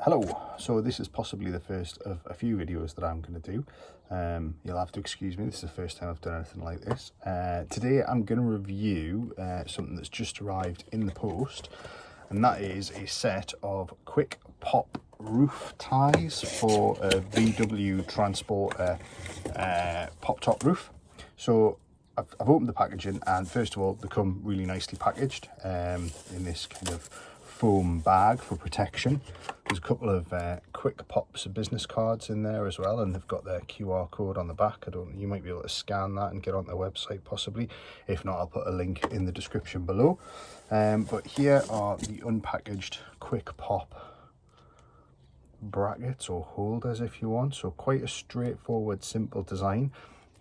Hello, so this is possibly the first of a few videos that I'm going to do. You'll have to excuse me, this is the first time I've done anything like this. Today I'm going to review something that's just arrived in the post, and that is a set of Quickpop roof ties for a VW Transporter pop top roof. So I've opened the packaging, and first of all they come really nicely packaged in this kind of foam bag for protection. There's a couple of Quickpops business cards in there as well, and they've got their QR code on the back. You might be able to scan that and get on their website possibly. If not, I'll put a link in the description below. But here are the unpackaged Quickpop brackets or holders if you want. So quite a straightforward, simple design,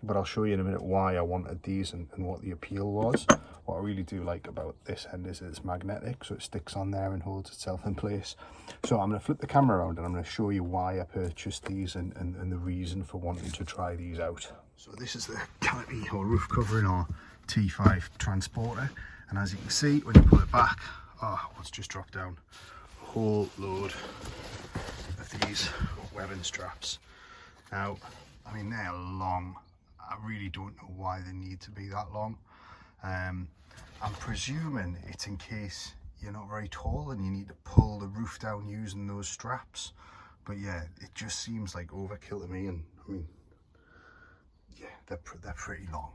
but I'll show you in a minute why I wanted these and what the appeal was. What I really do like about this end is it's magnetic, so it sticks on there and holds itself in place. So I'm going to flip the camera around and I'm going to show you why I purchased these and the reason for wanting to try these out. So this is the canopy or roof covering our T5 Transporter, and as you can see when you pull it back, what's just dropped down? A whole load of these webbing straps. Now, I mean, they're long. I really don't know why they need to be that long. I'm presuming it's in case you're not very tall and you need to pull the roof down using those straps. But yeah, it just seems like overkill to me, and I mean, yeah, they're pretty long.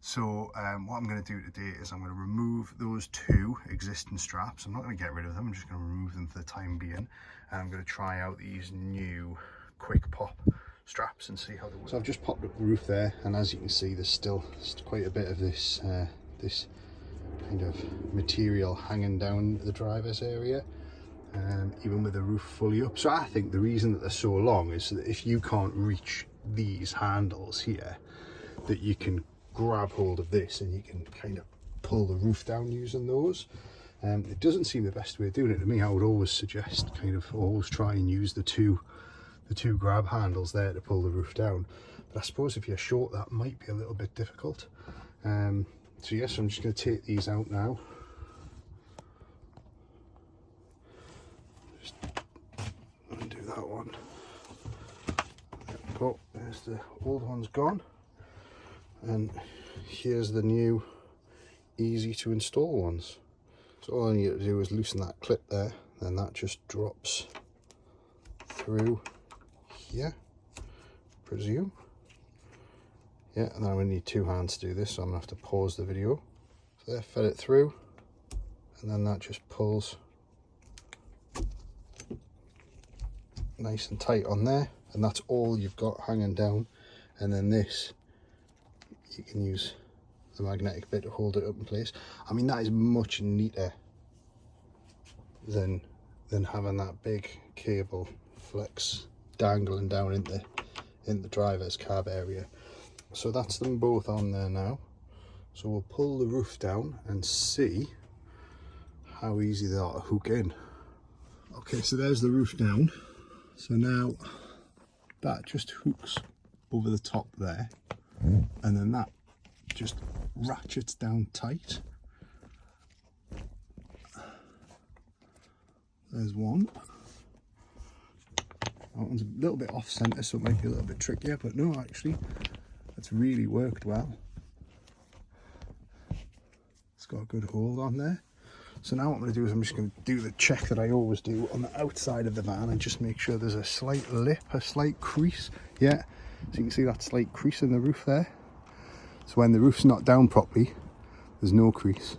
So what I'm going to do today is I'm going to remove those two existing straps. I'm not going to get rid of them, I'm just going to remove them for the time being, and I'm going to try out these new Quickpop straps and see how they work. So I've just popped up the roof there, and as you can see there's still quite a bit of this this kind of material hanging down the driver's area, even with the roof fully up. So I think the reason that they're so long is that if you can't reach these handles here, that you can grab hold of this and you can kind of pull the roof down using those. It doesn't seem the best way of doing it to me. I would always suggest kind of always try and use the two grab handles there to pull the roof down, but I suppose if you're short that might be a little bit difficult. So yes, I'm just going to take these out now. Just undo that one. There we go, there's the old one's gone, and here's the new easy to install ones. So all I need to do is loosen that clip there, then that just drops through here, presume. Yeah, and then I'm going to need two hands to do this, so I'm going to have to pause the video. So there, fed it through, and then that just pulls nice and tight on there, and that's all you've got hanging down. And then this, you can use the magnetic bit to hold it up in place. I mean, that is much neater than having that big cable flex dangling down in the driver's cab area. So that's them both on there now. So we'll pull the roof down and see how easy they are to hook in. Okay, so there's the roof down. So now that just hooks over the top there, and then that just ratchets down tight. There's one. That one's a little bit off center, so it might be a little bit trickier, but no, actually it's really worked well. It's got a good hold on there. So now what I'm going to do is I'm just going to do the check that I always do on the outside of the van and just make sure there's a slight lip, a slight crease. Yeah, so you can see that slight crease in the roof there. So when the roof's not down properly, there's no crease,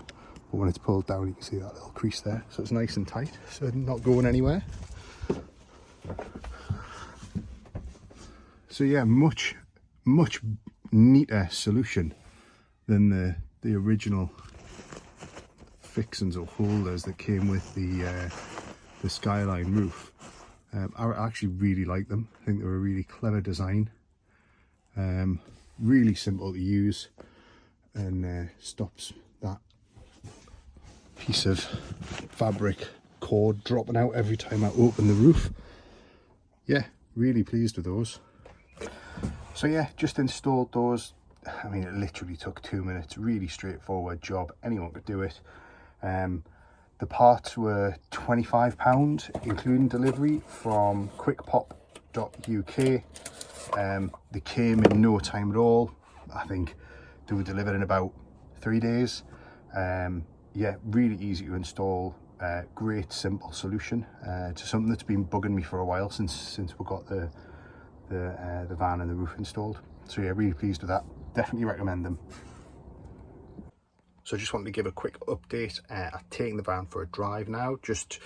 but when it's pulled down you can see that little crease there. So it's nice and tight, so it's not going anywhere. So yeah, much neater solution than the original fixings or holders that came with the Skyline roof. I actually really like them. I think they're a really clever design, really simple to use, and stops that piece of fabric cord dropping out every time I open the roof. Yeah, really pleased with those. So yeah, just installed those. I mean, it literally took 2 minutes, really straightforward job, anyone could do it. The parts were £25 including delivery from Quickpop UK. They came in no time at all. I think they were delivered in about 3 days. Yeah, really easy to install. Great simple solution to something that's been bugging me for a while since we got the van and the roof installed. So yeah, really pleased with that. Definitely recommend them. So I just wanted to give a quick update. I've taken the van for a drive now. Just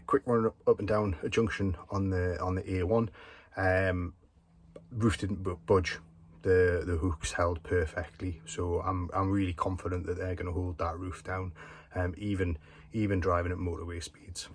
quick run up and down a junction on the A1. Roof didn't budge. The hooks held perfectly, so I'm really confident that they're going to hold that roof down, even driving at motorway speeds.